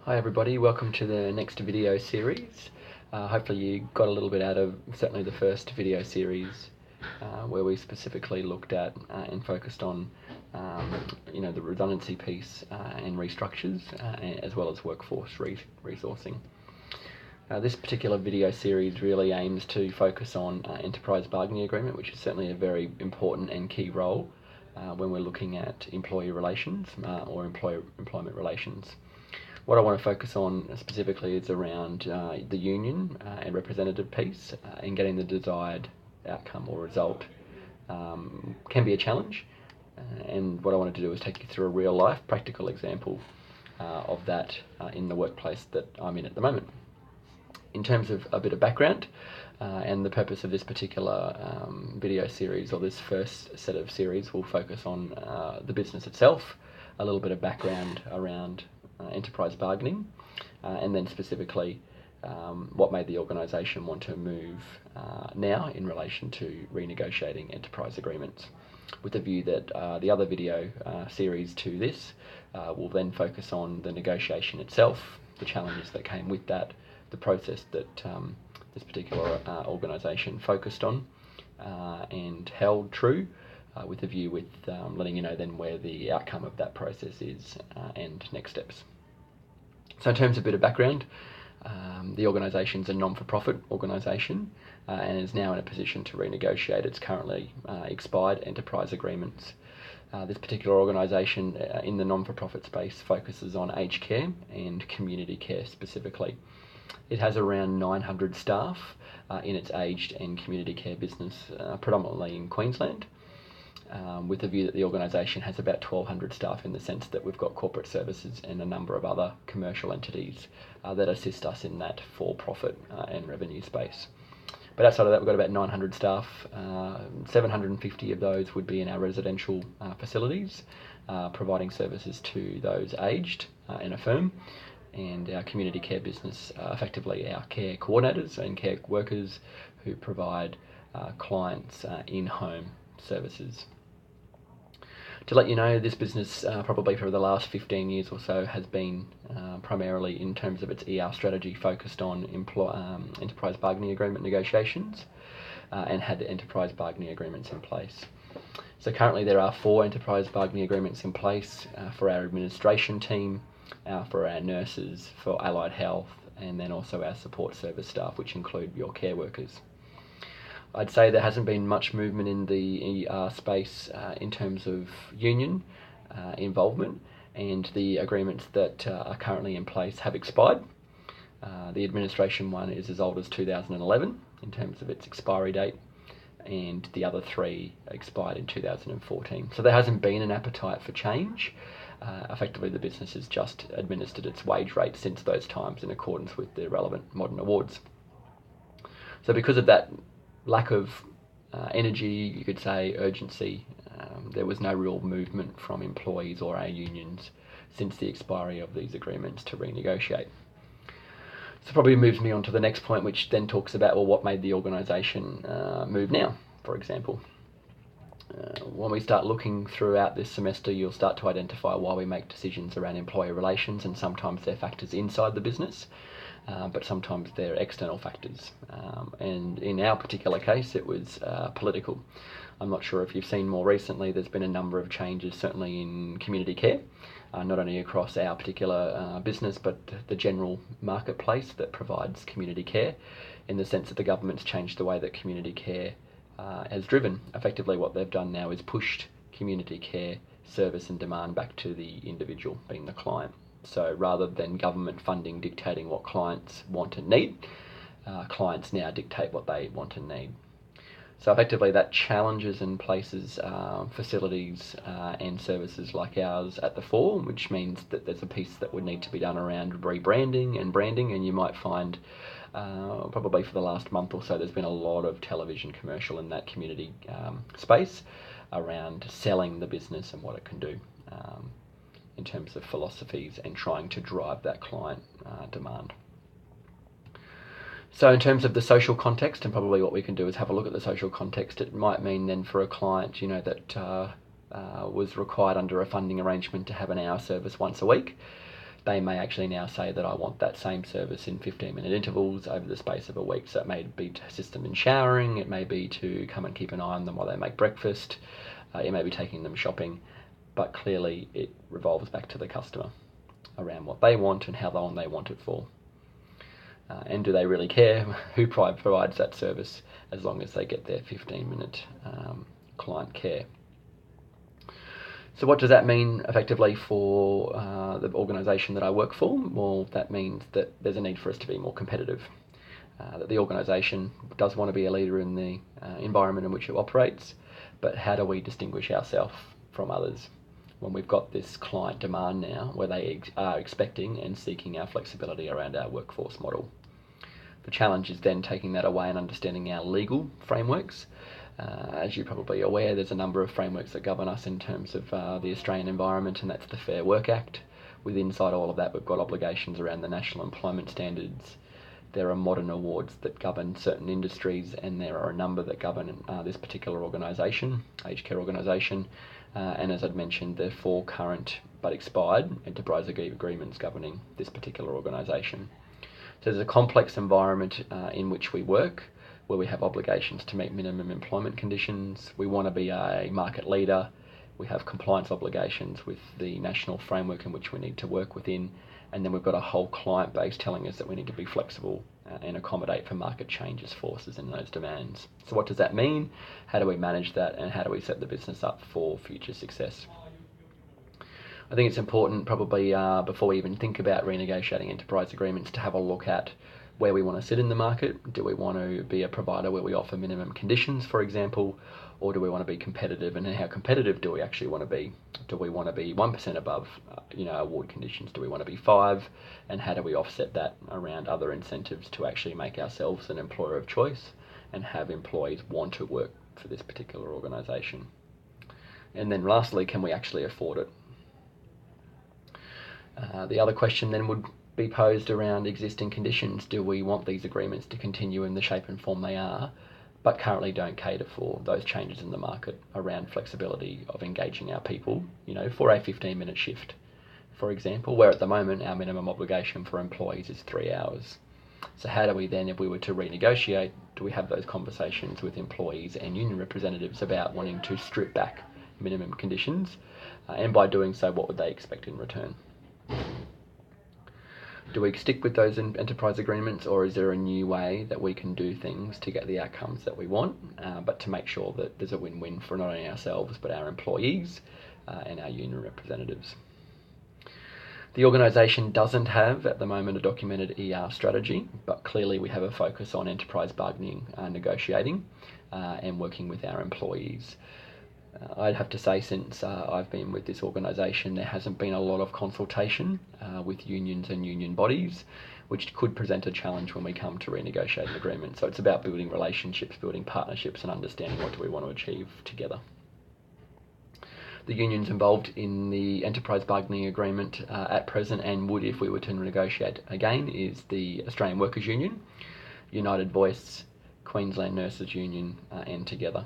Hi everybody, welcome to the next video series. Hopefully you got a little bit out of certainly the first video series where we specifically looked at and focused on the redundancy piece and restructures as well as workforce resourcing. This particular video series really aims to focus on enterprise bargaining agreement, which is certainly a very important and key role when we're looking at employee relations or employment relations. What I want to focus on specifically is around the union and representative piece and getting the desired outcome or result can be a challenge, and what I wanted to do is take you through a real life practical example of that in the workplace that I'm in at the moment. In terms of a bit of background and the purpose of this particular video series, or this first set of series, will focus on the business itself, a little bit of background around enterprise bargaining, and then specifically what made the organisation want to move now in relation to renegotiating enterprise agreements, with a view that the other video series to this will then focus on the negotiation itself, the challenges that came with that, the process that this particular organisation focused on and held true, with a view with letting you know then where the outcome of that process is and next steps. So in terms of a bit of background, the organisation's a non-for-profit organisation and is now in a position to renegotiate its currently expired enterprise agreements. This particular organisation in the non-for-profit space focuses on aged care and community care specifically. It has around 900 staff in its aged and community care business, predominantly in Queensland, with the view that the organisation has about 1,200 staff in the sense that we've got corporate services and a number of other commercial entities that assist us in that for-profit and revenue space. But outside of that, we've got about 900 staff. 750 of those would be in our residential facilities, providing services to those aged in a firm, and our community care business, effectively our care coordinators and care workers who provide clients in-home services. To let you know, this business probably for the last 15 years or so has been primarily, in terms of its ER strategy, focused on enterprise bargaining agreement negotiations and had enterprise bargaining agreements in place. So currently there are 4 enterprise bargaining agreements in place for our administration team, for our nurses, for allied health, and then also our support service staff, which include your care workers. I'd say there hasn't been much movement in the ER space in terms of union involvement, and the agreements that are currently in place have expired. The administration one is as old as 2011 in terms of its expiry date, and the other 3 expired in 2014. So there hasn't been an appetite for change. Effectively, the business has just administered its wage rate since those times in accordance with the relevant modern awards. So because of that lack of energy, you could say urgency, there was no real movement from employees or our unions since the expiry of these agreements to renegotiate. So probably moves me on to the next point, which then talks about, well, what made the organisation move now, for example. When we start looking throughout this semester, you'll start to identify why we make decisions around employee relations, and sometimes they're factors inside the business, but sometimes they're external factors. And in our particular case, it was political. I'm not sure if you've seen more recently, there's been a number of changes, certainly in community care, not only across our particular business, but the general marketplace that provides community care, in the sense that the government's changed the way that community care has driven. Effectively, what they've done now is pushed community care service and demand back to the individual, being the client. So rather than government funding dictating what clients want and need, clients now dictate what they want and need. So effectively that challenges and places facilities and services like ours at the fore, which means that there's a piece that would need to be done around rebranding and branding, and you might find probably for the last month or so there's been a lot of television commercial in that community space around selling the business and what it can do in terms of philosophies and trying to drive that client demand. So in terms of the social context, and probably what we can do is have a look at the social context. It might mean then for a client, that was required under a funding arrangement to have an hour service once a week, they may actually now say that I want that same service in 15-minute intervals over the space of a week. So it may be to assist them in showering, it may be to come and keep an eye on them while they make breakfast, it may be taking them shopping, but clearly it revolves back to the customer around what they want and how long they want it for. And do they really care who provides that service, as long as they get their 15-minute client care. So what does that mean effectively for the organisation that I work for? Well, that means that there's a need for us to be more competitive, that the organisation does want to be a leader in the environment in which it operates, but how do we distinguish ourselves from others when we've got this client demand now where they are expecting and seeking our flexibility around our workforce model? The challenge is then taking that away and understanding our legal frameworks. As you're probably aware, there's a number of frameworks that govern us in terms of the Australian environment, and that's the Fair Work Act. With inside all of that, we've got obligations around the National Employment Standards. There are modern awards that govern certain industries, and there are a number that govern this particular organisation, aged care organisation. And as I'd mentioned, there are 4 current but expired enterprise agreements governing this particular organisation. So there's a complex environment in which we work, where we have obligations to meet minimum employment conditions. We want to be a market leader. We have compliance obligations with the national framework in which we need to work within. And then we've got a whole client base telling us that we need to be flexible and accommodate for market changes, forces and those demands. So what does that mean? How do we manage that, and how do we set the business up for future success? I think it's important probably before we even think about renegotiating enterprise agreements to have a look at where we want to sit in the market. Do we want to be a provider where we offer minimum conditions, for example, or do we want to be competitive, and how competitive do we actually want to be? Do we want to be 1% above award conditions? Do we want to be 5%? And how do we offset that around other incentives to actually make ourselves an employer of choice and have employees want to work for this particular organisation? And then lastly, can we actually afford it? The other question then would be posed around existing conditions. Do we want these agreements to continue in the shape and form they are, but currently don't cater for those changes in the market around flexibility of engaging our people, for a 15-minute shift, for example, where at the moment our minimum obligation for employees is 3 hours. So how do we then, if we were to renegotiate, do we have those conversations with employees and union representatives about wanting to strip back minimum conditions? And by doing so, what would they expect in return? Do we stick with those enterprise agreements, or is there a new way that we can do things to get the outcomes that we want, but to make sure that there's a win-win for not only ourselves but our employees and our union representatives? The organisation doesn't have at the moment a documented ER strategy, but clearly we have a focus on enterprise bargaining, negotiating and working with our employees. I'd have to say, since I've been with this organisation, there hasn't been a lot of consultation with unions and union bodies, which could present a challenge when we come to renegotiate an agreement. So it's about building relationships, building partnerships, and understanding what do we want to achieve together. The unions involved in the enterprise bargaining agreement at present, and would if we were to negotiate again, is the Australian Workers Union, United Voice, Queensland Nurses Union, and Together.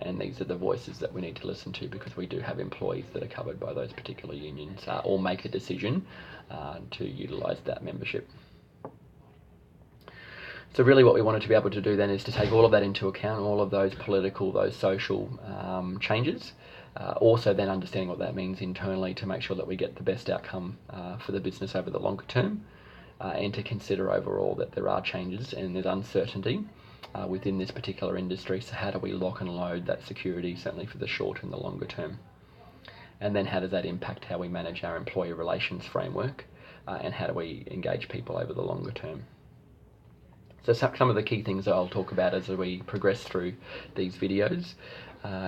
And these are the voices that we need to listen to, because we do have employees that are covered by those particular unions, or make a decision to utilise that membership. So really what we wanted to be able to do then is to take all of that into account, all of those political, those social changes, also then understanding what that means internally to make sure that we get the best outcome for the business over the longer term, and to consider overall that there are changes and there's uncertainty within this particular industry. So how do we lock and load that security, certainly for the short and the longer term? And then how does that impact how we manage our employee relations framework, and how do we engage people over the longer term? So some of the key things that I'll talk about as we progress through these videos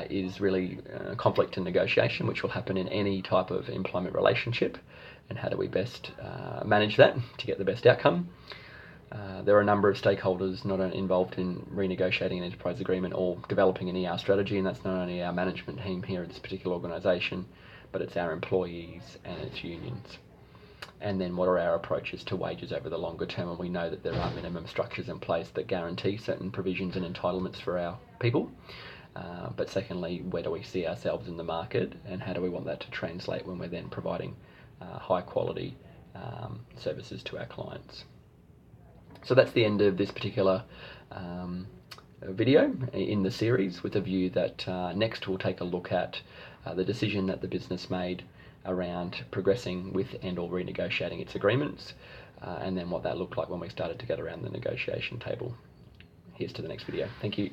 is really conflict and negotiation, which will happen in any type of employment relationship, and how do we best manage that to get the best outcome. There are a number of stakeholders not only involved in renegotiating an enterprise agreement or developing an ER strategy, and that's not only our management team here at this particular organisation, but it's our employees and its unions. And then what are our approaches to wages over the longer term? And we know that there are minimum structures in place that guarantee certain provisions and entitlements for our people. But secondly, where do we see ourselves in the market, and how do we want that to translate when we're then providing high quality services to our clients. So that's the end of this particular video in the series, with a view that next we'll take a look at the decision that the business made around progressing with and or renegotiating its agreements, and then what that looked like when we started to get around the negotiation table. Here's to the next video. Thank you.